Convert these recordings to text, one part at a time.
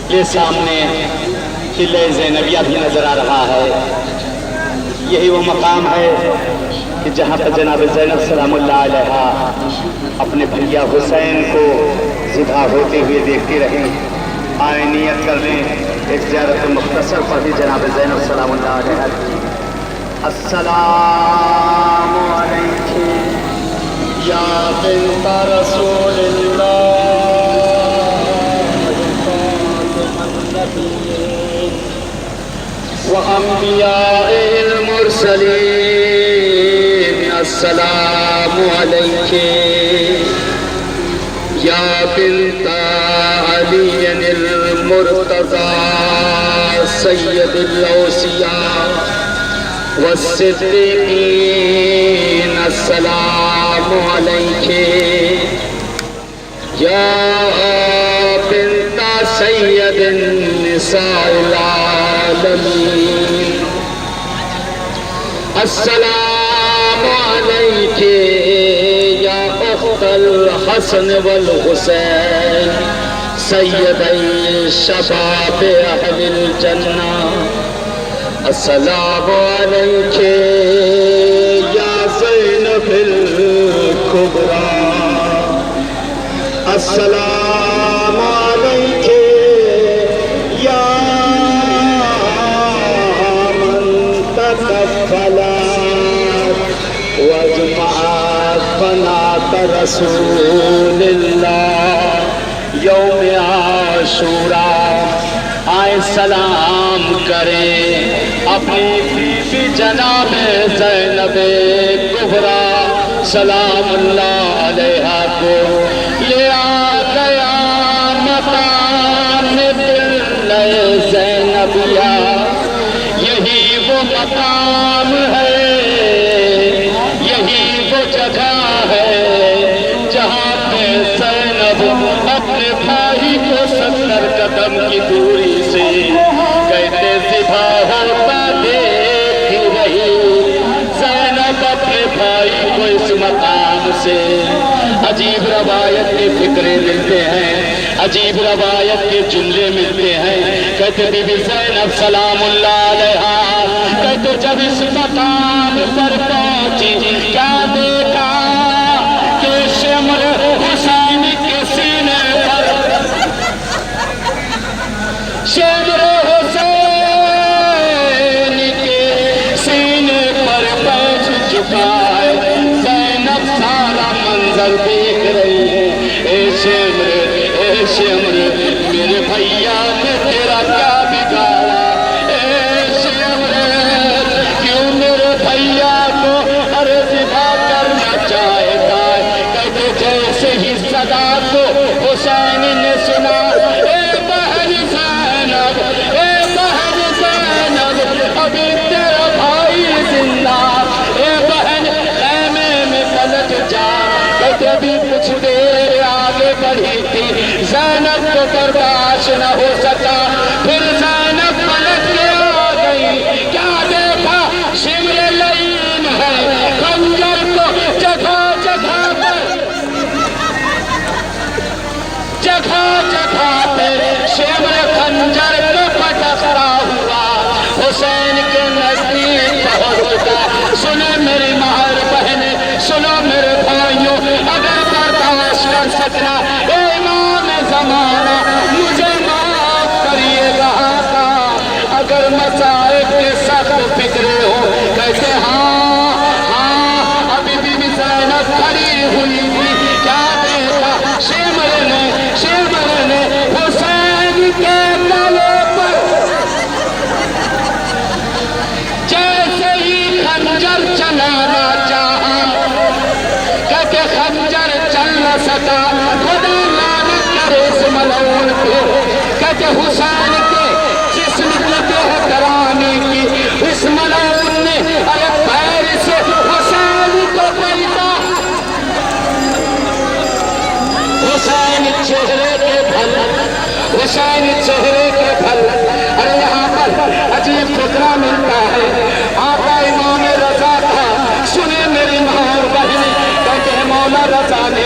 یہ سامنے قلعہ زینبیہ بھی نظر آ رہا ہے. یہی وہ مقام ہے کہ جہاں پر جناب زینب سلام اللہ علیہا اپنے بھیا حسین کو ذبح ہوتے ہوئے دیکھتی رہیں. آئے نیت کر لیں ایک زیارت مختصر پر بھی جناب زینب سلام اللہ علیہا. السلام علیکم یا بنت رسول اللہ وانبیاء المرسلین. السلام علیکم یا بنت علی المرتضی سید الاوصیاء والصدیقین. السلام علیکم یا بنت سید النساء العالمین. السلام علیکم یا اخت الحسن والحسین سیدی شباب اہل الجنہ. السلام علیکم یا زینب الکبریٰ. السلام علیکم یا من تکفلت وجمعت بنات رسول اللہ یوم عاشوراء. آئے سلام کریں اپنی بیوی جناب زینب کبریٰ سلام اللہ علیہا کو. یہ آ گیا مقام دل زینبیہ, یہی وہ مقام ہے, یہی وہ جگہ ہے جہاں پہ زینب اپنے بھائی کو 70 قدم کی دوری سے کہتے ذبح ہوتا دیکھ رہی. زینب اپنے بھائی کو اس مقام سے عجیب روایت کے فکرے ملتے ہیں, عجیب روایت کے جملے ملتے ہیں. کہتے بی بی زینب سلام اللہ علیہا کہتے جب اس مقام پر پہنچی کیا دیکھا کہ شمر حسین کے سینے پر شمر حسین کے سینے پر بیٹھ چکا ہے. زینب سارا منظر دیکھ رہی ہے. اے شمر میرے بھیا نے تیرا کیا بگاڑا؟ اے شمر کیوں میرے بھیا کو ذبح کرنا چاہتا ہے؟ کہتے جیسے ہی صدا کو حسین نے سنا, اے بہن زینب, اے بہن زینب ابھی تیرا بھائی زندہ, اے بہن خیمے میں پلٹ جا. کہتے ابھی کچھ دیر آگے بڑھی تھی, زینب کو برداشت نہ ہو سکا, پھر زینب پلٹ کے آ گئی. کیا دیکھا؟ شمر لعین ہے, خنجر کو جگہ جگہ پر شمر خنجر کو پٹکرا ہوا حسین کے نزدیک پہنچا. سنو میری مہر بہنیں, سنو میرے بھائیوں, اگر برداشت کر سکنا اے امام زمانہ مجھے معاف کریے گا. اگر مصائب کے سخت فکرے ہو کہتے ہاں ابھی بی بی زینب کھڑی ہوئی تھی. کیا دیکھا؟ شمر نے حسین کے گلے پر جیسے ہی خنجر چلانا چاہا, کہتے خنجر چل نہ سکا. خدا لعنت کرے اس ملعون کو. کہتے حسین کے جسم کو دیہ کرانے کی اس ملعون نے ارے پیر سے حسین کو پیدا. حسین چہرے کے پھل, حسین چہرے کے پھل. ارے یہاں پر عجیب فکرہ ملتا ہے. آقا امام رضا تھا, سنے میری ماں اور بہنیں, کہتے ہیں مولا رضا نے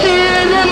3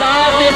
7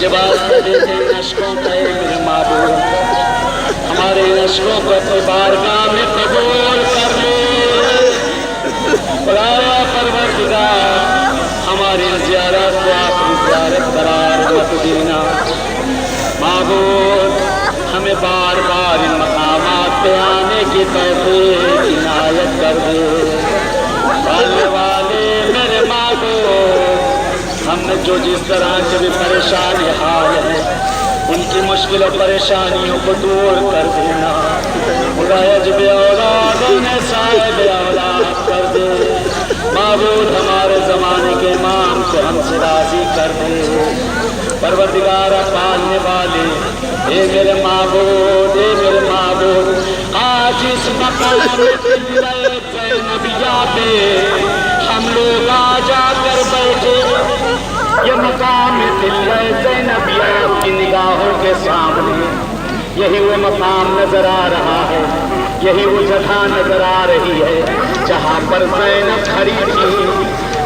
مجھے واسطہ دیتے ان اشکوں کا اے میرے معبود ہمارے ان اشکوں کو اپنی بارگاہ میں قبول کر لے خدایا پروردگار ہماری زیارت کو آخری زیارت قرار مت دینا معبود ہمیں بار بار ان مقامات پہ آنے کی توفیق عنایت کر دے والے والے میرے معبود ہم نے جو جس طرح کے بھی پریشان حال ہے ان کی مشکل و پریشانیوں کو دور کر دینا خدایا جب اولاد انہیں صاحب اولاد کر دے معبود ہمارے زمانے کے امام کو ہم سے راضی کر دے پروردگار پالنے والے اے میرے معبود آج اس مقام زینبیہ پہ ہم لوگ آ جا کر بیٹھے یہ مقام زینبیہ کی نگاہوں کے سامنے یہی وہ مقام نظر آ رہا ہے یہی وہ جگہ نظر آ رہی ہے جہاں پر زینب کھڑی تھی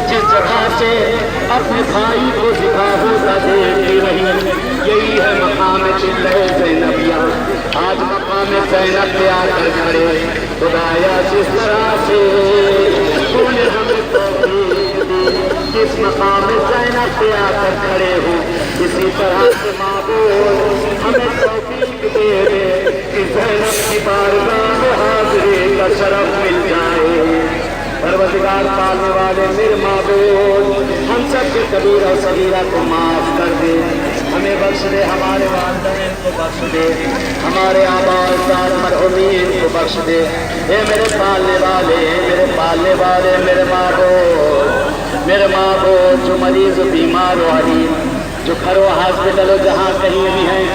جس جگہ سے اپنے بھائی کو ذبح ہوتا دیکھتی رہی یہی ہے مقام چلہ زینبیہ آج مقام زینب پہ آ کر کھڑے خدایا جس طرح سے تو نے ہمیں توفیق دی کس مقام زینب پہ آ کر کھڑے ہو اسی طرح سے معبود ہمیں توفیق دے دے کہ زینب کی بارگاہ میں حاضری کا شرف مل جائے پروردگار پالنے والے میرے معبود ہم سب کے کبیرہ و صغیرہ کو معاف کر دے ہمیں بخش دے ہمارے والدین کو بخش دے ہمارے آباء و اجداد مرحومین کو بخش دے اے میرے پالنے والے میرے معبود جو مریض و بیمار و حریم جو گھر و ہاسپٹل و جہاں کہیں بھی ہیں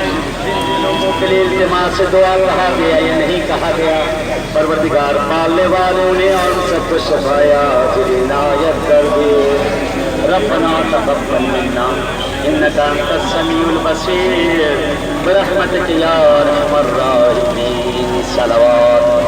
جن لوگوں کے لیے اجتماع سے دعا کہا گیا یا نہیں کہا گیا پروردگار پالنے والوں نے اور سب کو شفاعت عنایت کر دے ربنا تقبل منا انك انت السميع البصير برحمتك يا ارحم الراحمين صلوات